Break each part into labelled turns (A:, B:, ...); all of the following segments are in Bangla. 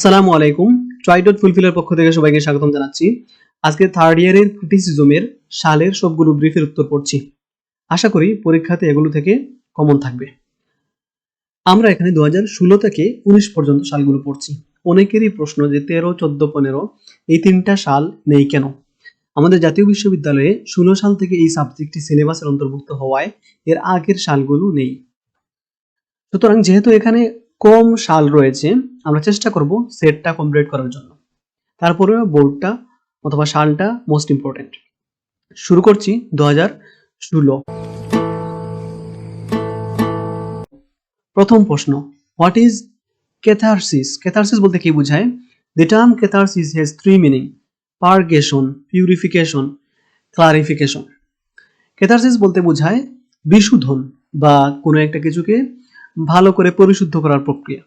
A: আসসালামু আলাইকুম। ট্রাই ডট ফুলফিলের পক্ষ থেকে সবাইকে স্বাগতম জানাচ্ছি। আজকে থার্ড ইয়ারের ক্রিটিসিজমের সালের সবগুলো ব্রিফের উত্তর পড়ছি। আশা করি পরীক্ষাতে এগুলো থেকে কমন থাকবে। আমরা এখানে 2016 থেকে 19 পর্যন্ত সালগুলো পড়ছি। অনেকেরই প্রশ্ন যে 13, 14, 15 এই তিনটা সাল নেই কেন? আমাদের জাতীয় বিশ্ববিদ্যালয়ে 16 সাল থেকে এই সাবজেক্টটি সিলেবাসের অন্তর্ভুক্ত হওয়ায় এর আগের সালগুলো নেই। সুতরাং যেহেতু এখানে কম সাল রয়েছে, আমরা চেষ্টা করব সেটটা কমপ্লিট করার জন্য। তারপরে বোর্ডটা অথবা সালটা মোস্ট ইম্পর্টেন্ট। শুরু করছি 2016। প্রথম প্রশ্ন, হোয়াট ইজ ক্যাথারসিস? ক্যাথারসিস বলতে কি বোঝায়? The term catharsis has three meaning: purgation, purification, clarification. Catharsis বলতে বোঝায় বিশুদ্ধন বা কোনো একটা কিছুকে ভালো করে পরিশুদ্ধ করার প্রক্রিয়া।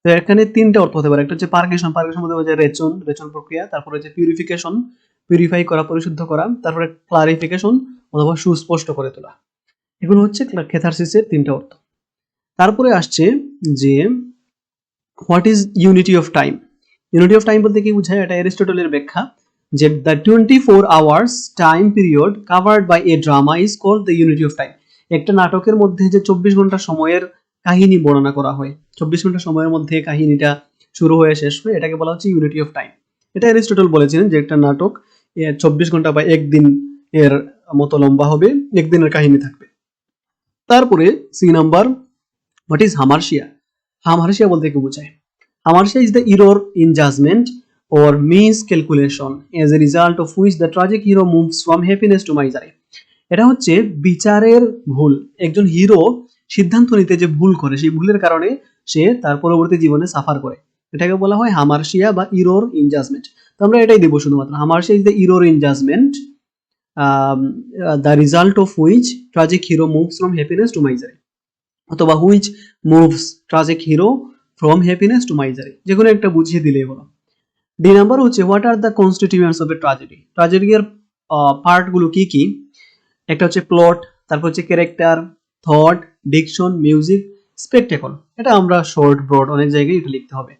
A: তো এখানে তিনটা অর্থ হতে পারে। একটা হচ্ছে পার্গেশন, পার্গেশন বলতে বোঝায় রেচন প্রক্রিয়া। তারপরে হচ্ছে পিউরিফিকেশন, পিউরিফাই করা, পরিশুদ্ধ করা। তারপরে ক্লারিফিকেশন অথবা সুস্পষ্ট করে তোলা। এগুলো হচ্ছে ক্যাথারসিসের তিনটা অর্থ। তারপরে আসছে যে what is unity of time? Unity of time বলতে কি বোঝায়? এটা অ্যারিস্টটলের ব্যাখ্যা যে the 24 hours time period covered by a drama is called the unity of time. একটা নাটকের মধ্যে যে 24 ঘন্টা সময়ের কাহিনী বর্ণনা করা হয়, 24 ঘন্টা সময়ের মধ্যে কাহিনীটা শুরু হয়ে শেষ হয়, এটাকে বলা হচ্ছে ইউনিটি অফ টাইম। এটা অ্যারিস্টটল বলেছিলেন যে একটা নাটক 24 ঘন্টা বা একদিন এর মতো লম্বা হবে, একদিনের কাহিনী থাকবে। তারপরে সি নাম্বার, হোয়াট ইজ হামারশিয়া? হামারশিয়া বলতে কি বোঝায়? Hamartia is the error in judgment or miscalculation as a result of which the tragic hero moves from happiness to misery. এটা হচ্ছে বিচারের ভুল। একজন হিরো সিদ্ধান্ত নিতে যে ভুল করে, সেই ভুলের কারণে সে তার পরবর্তী জীবনে সাফার করে। এটাকে বলা হয় হামারশিয়া বা ইরর ইন জাজমেন্ট। তো আমরা এটাই দেব শুধুমাত্র। Hamartia is the error in judgment, the result of which tragic hero moves from happiness to misery, অথবা which moves tragic hero from happiness to misery, যে কোনো একটা বুঝিয়ে দিলেই হলো। ডি নাম্বার হচ্ছে what are the constituents of a tragedy? Tragedy এর পার্টগুলো কি কি? একটা হচ্ছে প্লট, তারপর হচ্ছে character, thought, diction, music, spectacle. এটা আমরা শর্ট ব্রড অনেক জায়গায় এটা লিখতে হবে।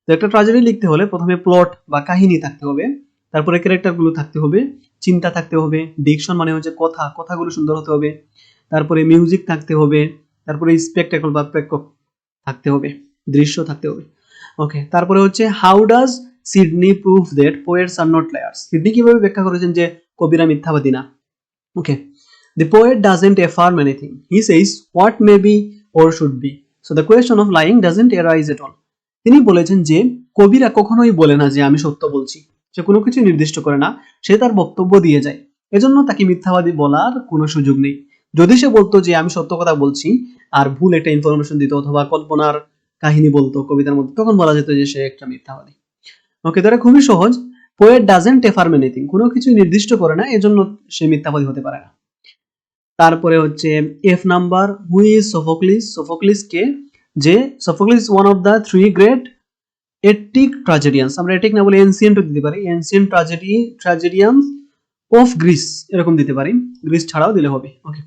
A: তো একটা ট্র্যাজেডি লিখতে হলে প্রথমে প্লট বা কাহিনী থাকতে হবে, তারপরে ক্যারেক্টারগুলো থাকতে হবে, চিন্তা থাকতে হবে, ডিকশন মানে হচ্ছে কথা, কথাগুলো সুন্দর হতে হবে, তারপরে মিউজিক থাকতে হবে, তারপরে স্পেকটেকল বা প্রেক্ষক থাকতে হবে, দৃশ্য থাকতে হবে। ওকে, তারপরে হচ্ছে how does Sidney prove that poets are not liars? Sidney কিভাবে ব্যাখ্যা করেছেন যে কবিরা মিথ্যাবাদী না? ওকে, the poet doesn't affirm anything, he says what may be or should be, so the question of lying doesn't arise at all. তিনি বলেছেন যে কবিরা কখনোই বলে না যে আমি সত্য বলছি, সে কোনো কিছু নির্দিষ্ট করে না, সে তার বক্তব্য দিয়ে যায়, এজন্য তাকে মিথ্যাবাদী বলার কোনো সুযোগ নেই। যদি সে বলতো যে আমি সত্য কথা বলছি আর ভুল একটা ইনফরমেশন দিত অথবা কল্পনার কাহিনী বলতো কবিতার মধ্যে, তখন বলা যেত যে সে একটা মিথ্যাবাদী। ওকে, তারা খুবই সহজ। পোয়েট ডাজন্ট এফার্ম এনিথিং, কোনো কিছু নির্দিষ্ট করে না, এজন্য সে মিথ্যাবাদী হতে পারে না। তারপরে হচ্ছে F number, who is Sophocles? Sophocles কে? যে Sophocles one of the three great Attic tragedians. আমরা এটিক না বলে এনসিয়েন্ট দিতে পারি, এনসিয়েন্ট ট্র্যাজেডিয়ান্স অফ গ্রিস এরকম দিতে পারি, গ্রিস ছাড়াও দিলে হবে। ওকে,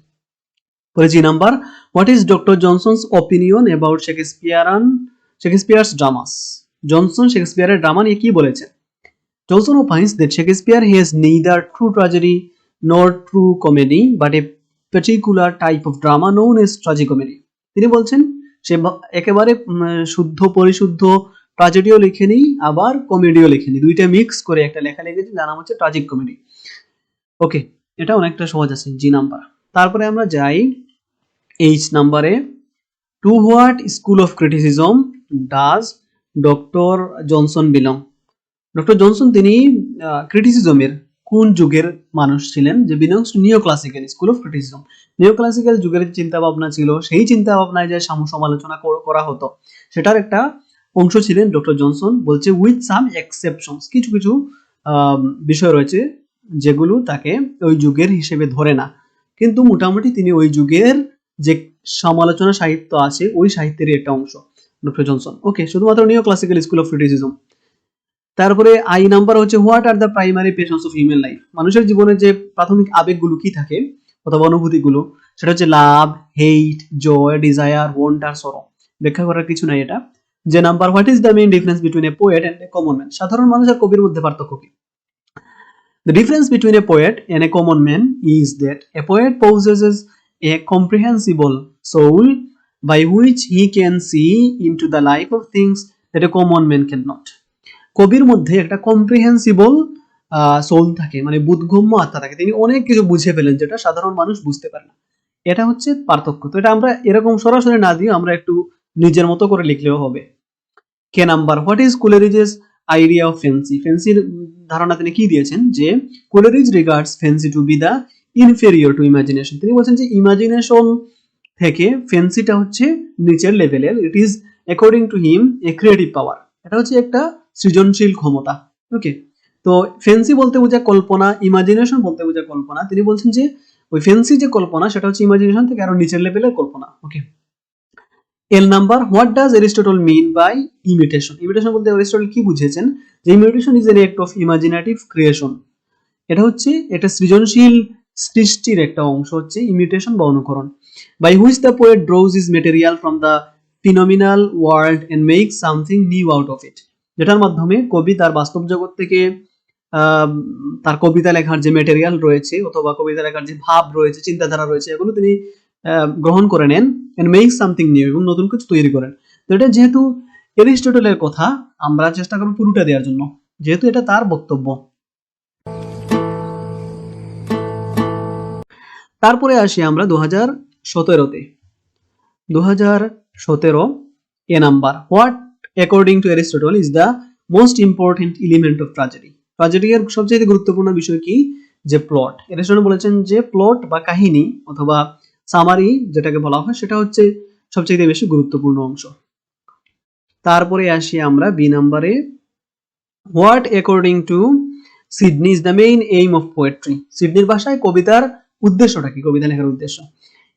A: পরে G number, what is doctor Johnson's opinion about Shakespeare's dramas? Johnson শেক্সপিয়ারের ড্রামা নিয়ে কি বলেছেন? Johnson opines that Shakespeare has neither true tragedy nor true comedy but a particular type of drama known as tragicomedy. তিনি বলছেন সে একেবারে শুদ্ধ পরিশুদ্ধ ট্র্যাজেডিও লেখেনি, আবার কমেডিও লেখেনি, দুইটা মিক্স করে একটা লেখা লিখেছে যার নাম হচ্ছে ট্র্যাজিক কমেডি। ওকে, এটা অনেকটা সহজ আছে, জি নাম্বার। তারপরে আমরা যাই এইচ নাম্বারে, to what school of criticism does Doctor Johnson belong? Doctor Johnson তিনি ক্রিটিসিজমের কোন যুগের মানুষ ছিলেন? যে belongs to neo classical school of criticism. Neo classical যুগের চিন্তা ভাবনা ছিল, সেই চিন্তা ভাবনায় যে সমালোচনা করা হতো সেটার একটা অংশ ছিলেন ডক্টর জনসন। বলছে উইথ সাম এক্সেপশনস, কিছু কিছু বিষয় রয়েছে যেগুলো তাকে ওই যুগের হিসেবে ধরে না, কিন্তু মোটামুটি তিনি ওই যুগের যে সমালোচনা সাহিত্য আছে ওই সাহিত্যেরই একটা অংশ ডক্টর জনসন। ওকে, শুধুমাত্র নিও ক্লাসিক্যাল স্কুল অফ ক্রিটিসিজম। তারপরে আই নাম্বার হচ্ছে what are the primary passions of human life? মানুষের জীবনে যে প্রাথমিক আবেগগুলো কি থাকে অথবা অনুভূতিগুলো, সেটা হচ্ছে লাভ, হেট, জয়, ডিজায়ার, ওয়ান্ডার, সরো। ব্যাখ্যা করার কিছু নাই এটা। যে number, what is the main difference between a poet and a common man? সাধারণ মানুষ আর কবির মধ্যে পার্থক্য কি? The difference between a poet and a common man is that a poet possesses a comprehensible soul by which he can see into the life of things that a common man cannot. কবির মধ্যে একটা কম্প্রিহেন্সিবল সোল থাকে, মানে বোধগম্য আত্মা থাকে, তিনি অনেক কিছু বুঝে ফেলেন যেটা সাধারণ মানুষ বুঝতে পারে না। এটা হচ্ছে পার্থক্য। তো এটা আমরা এরকম সরাসরি না দিয়ে আমরা একটু নিজের মতো করে লিখলেও হবে। K number, what is Coleridge's idea of fancy? ফ্যান্সির ধারণা তিনি কি দিয়েছেন? যে Coleridge regards fancy to be the inferior to imagination. তিনি বলছেন যে ইমাজিনেশন থেকে ফ্যান্সিটা হচ্ছে নিচের লেভেলের। It is according to him a creative power. এটা হচ্ছে একটা সৃজনশীল ক্ষমতা। ওকে, তো ফ্যান্সি বলতে বোঝায় কল্পনা, ইমাজিনেশন বলতে বোঝায় কল্পনা। তিনি বলছেন যে ওই ফ্যান্সি যে কল্পনা সেটা হচ্ছে ইমাজিনেশন থেকে আরো নিচের লেভেলের কল্পনা। Okay, L number, what does Aristotle mean by imitation? Imitation বলতে এরিস্টটল কি বুঝিয়েছেন? যে imitation is an act of imaginative creation. এটা হচ্ছে এটা সৃজনশীল সৃষ্টির একটা অংশ হচ্ছে ইমিটেশন বা অনুকরণ। By which the poet draws is material from the phenomenal world and make something new out of it. যেটার মাধ্যমে কবি তার বাস্তব জগৎ থেকে তার কবিতা লেখার যে মেটেরিয়াল রয়েছে অথবা কবিতা লেখার যে ভাব রয়েছে, চিন্তাধারা রয়েছে, এগুলো তিনি গ্রহণ করে নেন এন্ড মেক সামথিং নিউ, এবং নতুন কিছু তৈরি করেন। তো এটা যেহেতু এরিস্টটলের কথা, আমরা চেষ্টা করব পুরোটা দেওয়ার জন্য, যেহেতু এটা তার বক্তব্য। তারপরে আসি আমরা 2017-তে। 2017 A number, what according to Aristotle is the most important element of tragedy? Tragedy এর সবচেয়ে গুরুত্বপূর্ণ বিষয় কি? যে প্লট। এরিস্টটল বলেছেন যে প্লট বা কাহিনী অথবা সামারি যেটাকে বলা হয় সেটা হচ্ছে সবচেয়ে বেশি গুরুত্বপূর্ণ অংশ। তারপরে আসি আমরা বি নাম্বারে, what according to Sidney is the main aim of poetry? সিডনির ভাষায় কবিতার উদ্দেশ্যটা কি? কবিতা লেখার উদ্দেশ্য।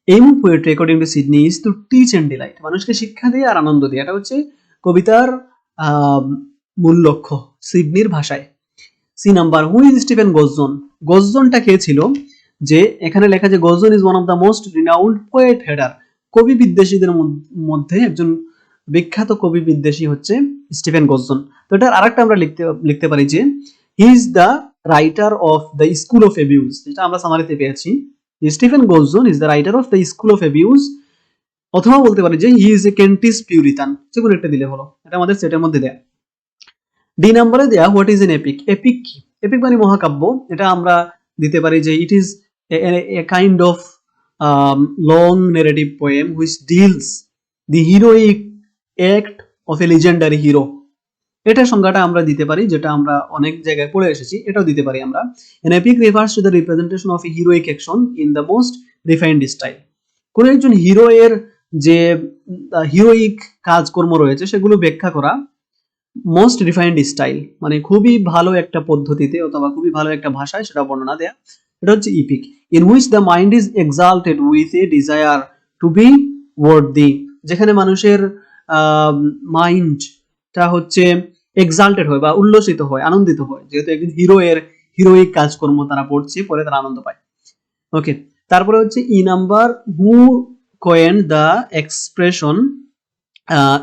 A: Aim of poetry according to Sidney is to teach and delight. মানুষকে শিক্ষা দিয়ে আর আনন্দ দিয়ে, এটা হচ্ছে কবিতার মূল লক্ষ্য সিডনির ভাষায়। C number, who is Stephen Gosson? গজজনটা কে ছিল? যে এখানে লেখা যে Gosson is one of the most renowned poet hater. কবি বিদ্বেষীদের মধ্যে একজন বিখ্যাত কবি বিদ্বেষী হচ্ছে স্টিফেন গজজন। তো এটার আরেকটা আমরা লিখতে পারি যে he is the writer of the school of abuse, যেটা আমরা সামারিতে পেয়েছি। Stephen Gosson is the writer of the school of abuse, অথবা বলতে পারি যে হি ইজ এ কেন্টিস পিউরিতান। যে কোনো একটা দিলে হলো, এটা আমাদের সেটের মধ্যে দেয়া। ডি নাম্বারে দেয়া, what is an epic? Epic কি? এপিক মানে মহাকাব্য। এটা আমরা দিতে পারি যে it is a kind of long narrative poem which deals the heroic act of A legendary hero. এটা সংজ্ঞাটা আমরা দিতে পারি, যেটা আমরা অনেক জায়গায় পড়ে এসেছি, এটাও দিতে পারি আমরা। An epic refers to the representation of a heroic action in the most refined style. কোন একজন হিরো এর যে হিরোইক কাজকর্ম রয়েছে সেগুলো ব্যাখ্যা করা মোস্ট রিফাইন্ড স্টাইল, মানে খুবই ভালো একটা পদ্ধতিতে অথবা খুবই ভালো একটা ভাষায় সেটা বর্ণনা দেয়া, এটা হচ্ছে epic. In which the mind is exalted with a desire to be worthy, যেখানে মানুষের মাইন্ডটা হচ্ছে এক্সাল্টেড হয় বা উল্লসিত হয়, আনন্দিত হয়, যেহেতু একজন হিরো এর হিরোইক কাজকর্ম তারা পড়ছে, পরে তারা আনন্দ পায়। ওকে, তারপরে হচ্ছে E number, who কয়েন্ড the expression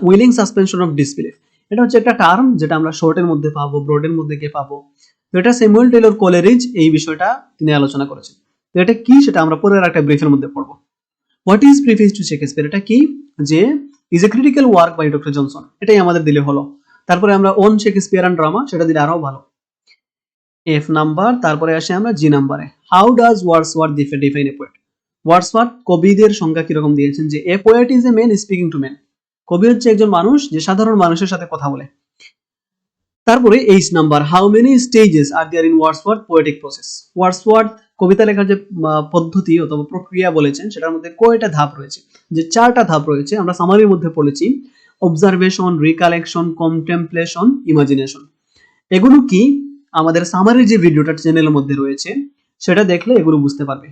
A: willing suspension of disbelief? এটা হচ্ছে একটা টার্ম যেটা আমরা শর্টের মধ্যে পাবো, ব্রডের মধ্যে গিয়ে পাবো। তো এটা স্যামুয়েল টেলর কোলেরিজ এই বিষয়টা তিনি আলোচনা করেছেন। তো এটা কি সেটা আমরা পরের একটা ব্রিফের মধ্যে পড়বো। What is preface to Shakespeare? এটা কি? যে is a critical work by doctor Johnson, এটাই আমাদের দিলে হলো। তারপরে আমরা অন শেক্সপিয়ার এন্ড ড্রামা, সেটা দিলে আরো ভালো। এফ নাম্বার, তারপরে আসি আমরা জি নাম্বারে, how does Wordsworth define a poet? Wordsworth কবিদের সংজ্ঞা কিরকম দিয়েছেন? যে a poet is a man speaking to man. কবি হচ্ছে একজন মানুষ যে সাধারণ মানুষের সাথে কথা বলে। তারপরে H number, how many stages are there in Wordsworth poetic process? Wordsworth কবিতা লেখার যে পদ্ধতি অথবা প্রক্রিয়া বলেছেন সেটার মধ্যে কয়টা ধাপ রয়েছে? যে 4টা ধাপ রয়েছে, আমরা সামারির মধ্যে পড়েছি। Observation, recollection, contemplation, imagination. এগুলো কি আমাদের সামারির যে ভিডিওটা চ্যানেলের মধ্যে রয়েছে সেটা দেখলে এগুলো বুঝতে পারবে।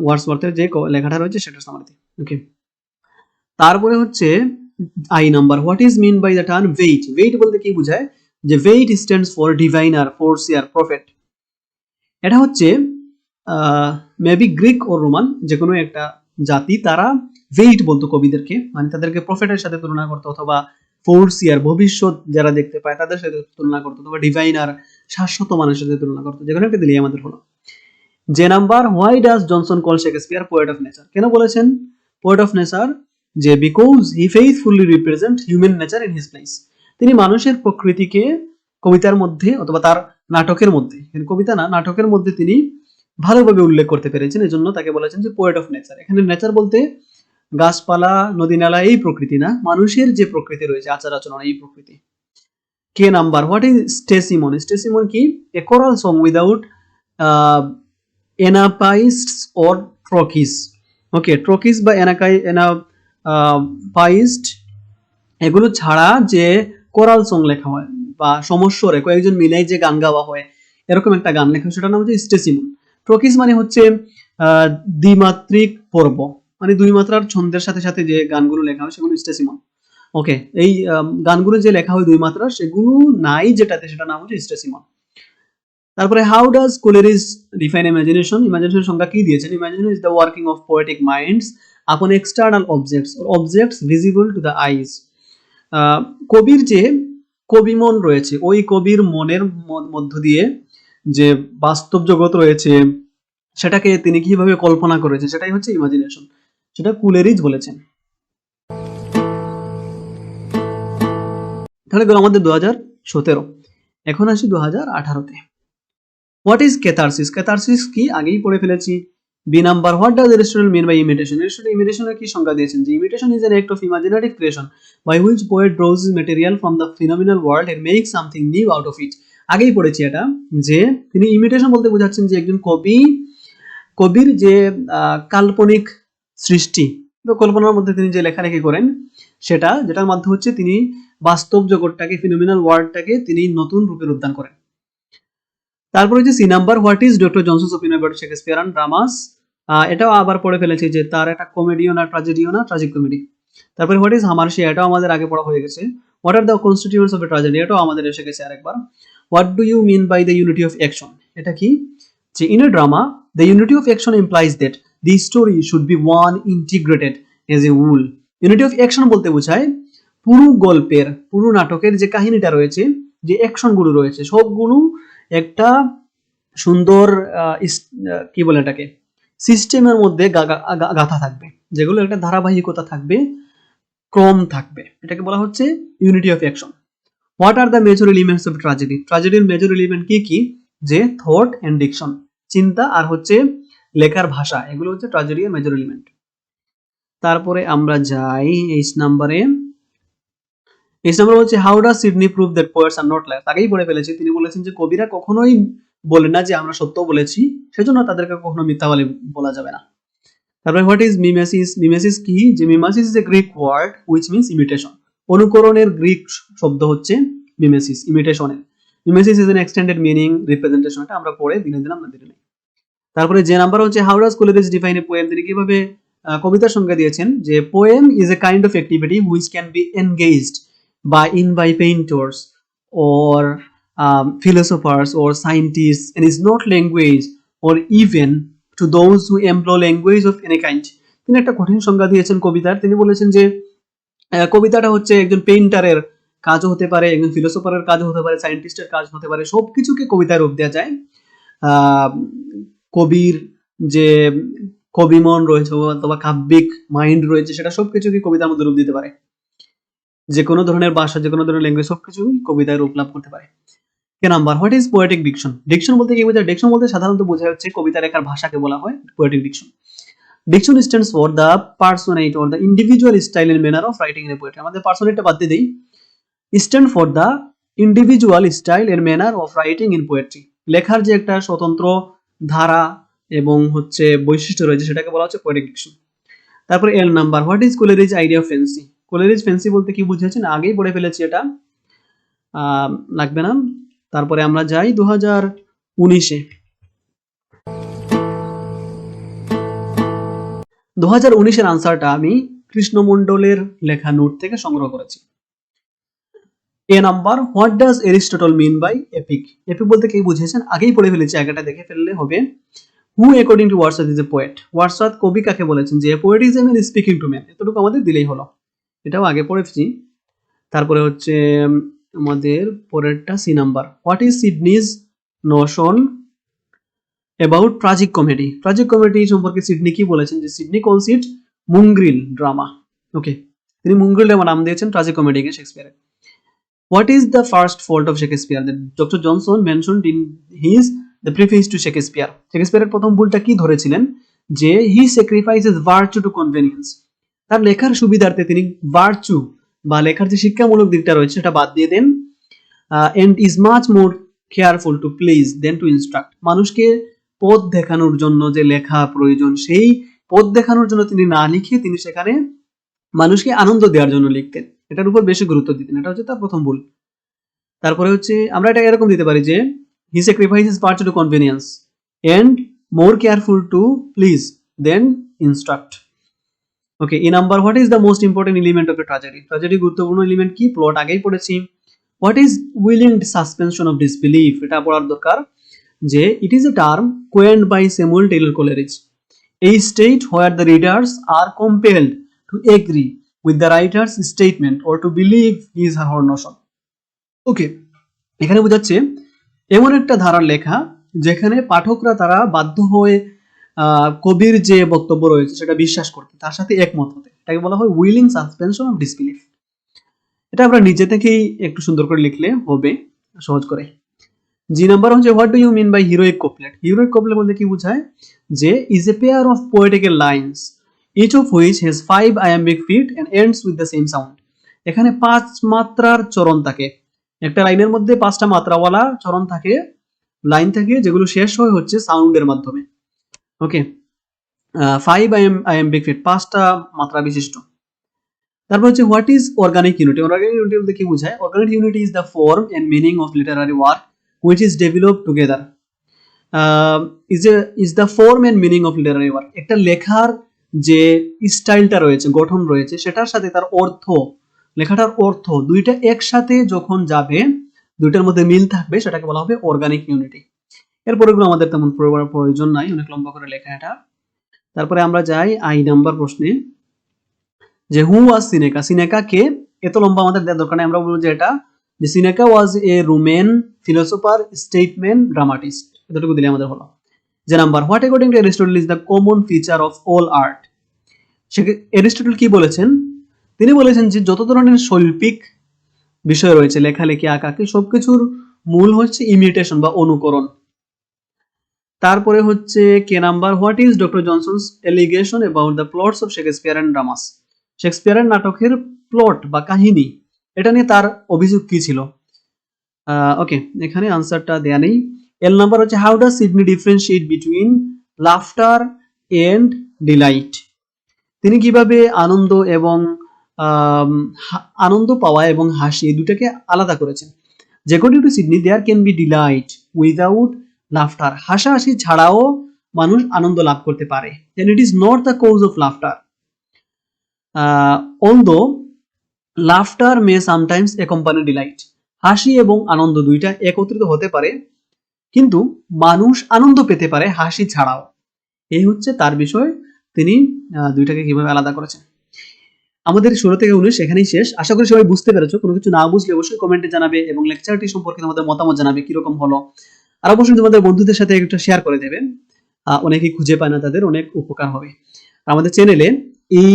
A: ওয়ার্ডসওয়ার্থের যে লেখাটা রয়েছে সেটা সামারিতে। ওকে, তারপরে হচ্ছে I number, what is mean by the term vates? Vates বলতে কি বোঝায়? যে vates stands for diviner, foreseer, prophet. এটা হচ্ছে মেবি গ্রিক ও রোমান যে কোনো একটা জাতি তারা ভেইট বলতো কবিদেরকে, মানে তাদেরকে প্রফেটের সাথে তুলনা করতো, অথবা ফোরসিয়ার ভবিষ্যৎ যারা দেখতে পায় তাদের সাথে তুলনা করতো, অথবা ডিভাইনার শাশ্বত মানুষের সাথে তুলনা করতো। যেখানে একটা দিলেই আমাদের হলো। যে number, why does Johnson call Shakespeare poet of nature? কেন বলেছেন পোয়েট অফ নেচার? যে because he faithfully represent human nature in his place. তিনি মানুষের প্রকৃতিকে কবিতার মধ্যে অথবা তার নাটকের মধ্যে, কবিতা না নাটকের মধ্যে তিনি ভালোভাবে উল্লেখ করতে পেরেছেন, এজন্য তাকে বলেছেন যে পোয়েট অফ নেচার। এখানে নেচার বলতে গাছপালা, নদী নালা এই প্রকৃতি না, মানুষের যে প্রকৃতি রয়েছে, আচার আচরণ, এই প্রকৃতি। কে নাম্বার, হোয়াট ইজ স্টেসিমন? স্টেসিমন কি? এ কোরাল সং উইদাউট এনাপাইস্ট অর ট্রকিস। ওকে, ট্রকিস বা এনাপাইস্ট এগুলো ছাড়া যে কোরাল সং লেখা হয় বা সমস্বরে কয়েকজন মিলাই যে গান গাওয়া হয়, এরকম একটা গান লেখা, সেটার নাম হচ্ছে স্টেসিমন। ট্রকিস মানে হচ্ছে দ্বিমাত্রিক পর্ব, মানে দুই মাত্রার ছন্দের সাথে সাথে যে গানগুলো লেখা হয় সেগুলো স্টেসিমন। ওকে, এই গানগুলো যে লেখা হয় দুই মাত্রার, সেগুলো নাই যেটাতে, সেটা নাম হচ্ছে স্টেসিমন। তারপরে how does Coleridge define imagination? ইমাজিনেশনের সংজ্ঞা কি দিয়েছেন? Imagination is the working of poetic minds upon external objects or objects visible to the eyes. কবির যে কবিমন রয়েছে, ওই কবির মনের মধ্য দিয়ে যে বাস্তব জগৎ রয়েছে সেটাকে তিনি কিভাবে কল্পনা করেছেন, সেটাই হচ্ছে ইমাজিনেশন। সেটা কুলেরিজ বলেছেন। তাহলে গেল আমাদের 2017। এখন আসি 2018-তে। What is catharsis? ক্যাথারসিস কি আগেই পড়ে ফেলেছি। B number, what does Aristotle mean by imitation? Aristotle ইমিটেশনের কি সংজ্ঞা দিয়েছেন? যে imitation is an act of imaginative creation by which poet draws his material from the phenomenal world and make something new out of it. আগেই পড়েছি এটা, যে তিনি ইমিটেশন বলতে বোঝাচ্ছেন যে একজন কবির যে কাল্পনিক সৃষ্টি, তো কল্পনার মধ্যে তিনি যে লেখালেখি করেন, সেটা যেটার মাধ্যমে হচ্ছে তিনি বাস্তব জগৎটাকে, ফিনোমিনাল ওয়ার্ল্ডটাকে তিনি নতুন রূপে উদ্যান করেন। তারপরে যে C number, what is doctor Johnson's opinion about Shakespeare and dramas? এটাও আবার পড়ে ফেলেছি যে তার একটা কমেডিও না ট্র্যাজেডিও না, ট্র্যাজিক কমেডি। তারপরে হোয়াট ইজ হামারশিয়া? এটাও আমাদের আগে পড়া হয়ে গেছে। What are the constituents of a tragedy? এটাও আমাদের এসে গেছে আরেকবার। What do you mean by the unity of action? এটা কি? যে in a drama the unity of action implies that the story should be one integrated as a whole. Unity of action বলতে বোঝায় পুরো গল্পের, পুরো নাটকের যে কাহিনীটা রয়েছে, যে অ্যাকশনগুলো রয়েছে, সবগুলো একটা সুন্দর কি বলে এটাকে, সিস্টেমের মধ্যে গাথা থাকবে, যেগুলো একটা ধারাবাহিকতা থাকবে, ক্রম থাকবে, এটাকে বলা হচ্ছে unity of action. What are the major elements of tragedy? ট্র্যাজেডির মেজর এলিমেন্ট কি কি? যে থট এন্ড ডিকশন, চিন্তা আর হচ্ছে লেখার ভাষা, এগুলো হচ্ছে ট্র্যাজেডির মেজর এলিমেন্ট। তারপরে আমরা যাই এইচ নাম্বারে। এইচ নাম্বার হচ্ছে how does Sidney prove that poets are not liars? আগেই পড়ে ফেলেছি, তিনি বলেছেন যে কবিরা কখনোই বলে না যে আমরা সত্য বলেছি, সেজন্য তাদেরকে কখনো মিথ্যা বলা যাবে না। তারপরে হোয়াট ইজ মিমেসিস? মিমেসিস কি? যে mimesis is a Greek word which means imitation. অনুকরণের গ্রিক শব্দ হচ্ছে মিমেসিস, ইমিটেশনের। Mimesis is an extended meaning representation, এটা আমরা পড়ে দিনে দিলাম না দিনে। তারপরে যে নাম্বার হচ্ছে how does Coleridge define a poem? তিনি কিভাবে কবিতার সংজ্ঞা দিয়েছেন? যে poem is a kind of activity which can be engaged by painters or philosophers or scientists and is not language or even to those who employ language of any kind. তিনি একটা কঠিন সংজ্ঞা দিয়েছেন কবিতার। তিনি বলেছেন যে কবিতাটা হচ্ছে একজন পেইন্টারের কাজও হতে পারে, একজন ফিলোসোফারের কাজও হতে পারে, সায়েন্টিস্টের কাজ হতে পারে, সবকিছুকে কবিতায় রূপ দেওয়া যায়। কবির যে কবিমন রয়েছে অথবা কাব্যিক মাইন্ড রয়েছে, সেটা সবকিছুকে কবিতার মধ্যে রূপ দিতে পারে। যে কোনো ধরনের ভাষা, যে কোনো ধরনের ল্যাঙ্গুয়েজ, সবকিছুই কবিতায় রূপ লাভ করতে পারে। K number, what is poetic diction? Diction বলতে কি বোঝায়? ডিকশন বলতে সাধারণত বোঝায় হচ্ছে কবিতা লেখার ভাষাকে বলা হয় poetic diction. Diction stands for the passionate or the individual style and manner of writing in a poetry. আমাদের পার্সোনেটটা বাদ দিয়ে দেই, stand for the individual style and manner of writing in poetry. লেখার যে একটা স্বতন্ত্র ধারা এবং হচ্ছে বৈশিষ্ট্য রয়েছে, সেটাকে বলা হচ্ছে পোয়েটিক ডিকশন। তারপরে L number, what is Coleridge idea of fancy? Coleridge fancy বলতে কি বুঝেছেন? আগেই পড়ে ফেলেছি, এটা লাগবে না। তারপরে আমরা যাই 2019-এ। 2019-এর আনসারটা আমি কৃষ্ণমণ্ডলের লেখা নোট থেকে সংগ্রহ করেছি। A number, what does Aristotle mean by epic? Epic বলতে কি বুঝেছেন? আগেই পড়ে ফেলেছি, আগেটা দেখে ফেললে হবে। Who according to Wordsworth is a poet, Wordsworth কবি কাকে বলেছেন যে poet is a man speaking to man, এতটুকু আমাদের দিলেই হলো, এটাও আগে পড়েছি। তারপরে হচ্ছে আমাদের পরেরটা C number, what is Sidney's notion about tragic comedy, tragic comedy সম্পর্কে সিডনি কি বলেছেন যে সিডনি কলস ইট মুঙ্গ্রিল ড্রামা। ওকে, তিনি মুঙ্গ্রিল ড্রামা নাম দিয়েছেন ট্রাজিক কমেডিকে শেক্সপিয়ারের। What is the first fault of Shakespeare, Doctor Johnson mentioned in his the preface to Shakespeare, শেক্সপিয়ারের প্রথম ভুলটা কি ধরেছিলেন যে he sacrifices virtue to convenience, তার লেখার সুবিধার্থে তিনি ভার্চু বা লেখার যে শিক্ষামূলক দিকটা রয়েছে সেটা বাদ দিয়ে দেন। And is much more careful to please than to instruct, মানুষকে পথ দেখানোর জন্য যে লেখা প্রয়োজন সেই পথ দেখানোর জন্য তিনি না লিখে তিনি সেখানে মানুষকে আনন্দ দেওয়ার জন্য লিখতেন, এটার উপর বেশি গুরুত্ব দিতেন, এটা হচ্ছে তার প্রথম ভুল। তারপরে হচ্ছে আমরা এটা এরকম দিতে পারি যে he sacrifices virtue to convenience and more careful to please than instruct. Okay, এই number, what is the most important element of a tragedy, tragedy গুরুত্বপূর্ণ এলিমেন্ট কি, প্লট আগেই পড়েছি। What is willing suspension of disbelief, এটা পড়ার দরকার যে it is a term coined by Samuel Taylor Coleridge, a state where the readers are compelled to agree with the writer's statement or to believe his or her notion. ওকে, এখানে বোঝাচ্ছে এমন একটা ধারার লেখা যেখানে পাঠকরা তারা বাধ্য হয়ে কবির যে বক্তব্য রয়েছে সেটা বিশ্বাস করতে, তার সাথে একমত হতে, এটাকে বলা হয় উইলিং সাসপেনশন অফ ডিসবিলিফ। এটা আমরা নিজে থেকেই একটু সুন্দর করে লিখলে হবে সহজ করে। জি নাম্বার হচ্ছে what do you mean by heroic couplet, heroic couplet বলতে কি বোঝায় যে is a pair of poetical lines each of which has 5 iambic feet and ends with the same sound, এখানে 5 মাত্রার চরণ থাকে, একটা লাইনের মধ্যে 5টা মাত্রাওয়ালা চরণ থাকে, লাইন থাকে যেগুলো শেষ হয় হচ্ছে সাউন্ডের মাধ্যমে। ওকে, 5 iambic feet 5টা মাত্রা বিশিষ্ট। তারপর হচ্ছে what is organic unity, organic unity বলতে কি বোঝায়, organic unity is the form and meaning of literary work which is developed together, is the form and meaning of literary work, একটা লেখার যে স্টাইলটা রয়েছে গঠন রয়েছে সেটার সাথে তার অর্থ, লেখাটার অর্থ দুইটা একসাথে যখন যাবে, দুইটার মধ্যে মিল থাকবে, সেটাকে বলা হবে অর্গানিক ইউনিটি। এরপরে গুলো আমাদের তেমন প্রয়োজন নাই, অনেক লম্বা করে লেখা এটা। তারপরে আমরা যাই আই নাম্বার প্রশ্নে যে হু ওয়াজ সিনেকা, সিনেকা কে, এত লম্বা আমাদের দেওয়ার দরকার নেই, আমরা বলবো যে এটা যে সিনেকা ওয়াজ এ রোমান ফিলোসোফার স্টেটম্যান ড্রামাটিস্ট, এতটুকু দিলে আমাদের হলো। যে number, what according two Aristotle is the common feature of all art, Aristotle কি বলেছেন, তিনি বলেছেন যে যত ধরনের শৈল্পিক বিষয় রয়েছে লেখালেখি আঁকাকি সবকিছুর মূল হচ্ছে ইমিটেশন বা অনুকরণ। তারপরে হচ্ছে K number, what is doctor Johnson's allegation about the plots of Shakespeare and dramas, শেক্সপিয়ারের নাটকের প্লট বা কাহিনী এটা নিয়ে তার অভিযোগ কি ছিল। ওকে, এখানে আনসারটা দেয়া নেই। এল নাম্বার হচ্ছে how does Sidney differentiate between laughter and delight, তিনি কিভাবে আনন্দ এবং আনন্দ পাওয়া এবং হাসি দুটাকে আলাদা করেছেন। যে according to Sidney there can be delight without laughter, হাসাহাসি ছাড়াও মানুষ আনন্দ লাভ করতে পারে, then it is not the cause of laughter, although laughter may sometimes accompany delight, হাসি এবং আনন্দ দুইটা একত্রিত হতে পারে কিন্তু মানুষ আনন্দ পেতে পারে হাসি ছাড়াও, এই হচ্ছে তার বিষয়, তিনি দুইটাকে কিভাবে আলাদা করেছেন। আমাদের 16 থেকে 19 এখানেই শেষ, আশা করি সবাই বুঝতে পেরেছো, কোনো কিছু না বুঝলে অবশ্যই কমেন্টে জানাবে এবং লেকচারটি সম্পর্কে তোমাদের মতামত জানাবে কিরকম হলো, আর অবশ্যই তোমাদের বন্ধুদের সাথে একটা শেয়ার করে দেবেন, অনেকেই খুঁজে পায় না, তাদের অনেক উপকার হবে। আমাদের চ্যানেলে এই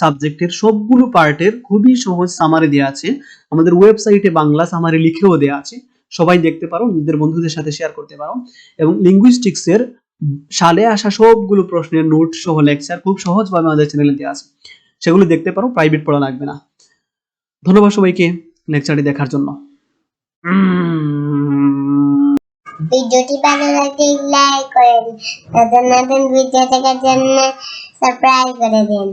A: সাবজেক্টের সবগুলো পার্টের খুবই সহজ সামারি দেওয়া আছে, আমাদের ওয়েবসাইটে বাংলা সামারি লিখেও দেওয়া আছে, সবাই দেখতে পারো, নিজেদের বন্ধুদের সাথে শেয়ার করতে পারো, এবং লিঙ্গুইস্টিক্সের সালে আসা সবগুলো প্রশ্নের নোট সহ লেকচার খুব সহজভাবে আমাদের চ্যানেলে দেওয়া আছে, সেগুলো দেখতে পারো, প্রাইভেট পড়া লাগবে না। ধন্যবাদ সবাইকে লেকচারটি দেখার জন্য।
B: ভিডিওটি ভালো লাগলে লাইক করেন, নতুন নতুন ভিডিও দেখার জন্য সাবস্ক্রাইব করে দিন।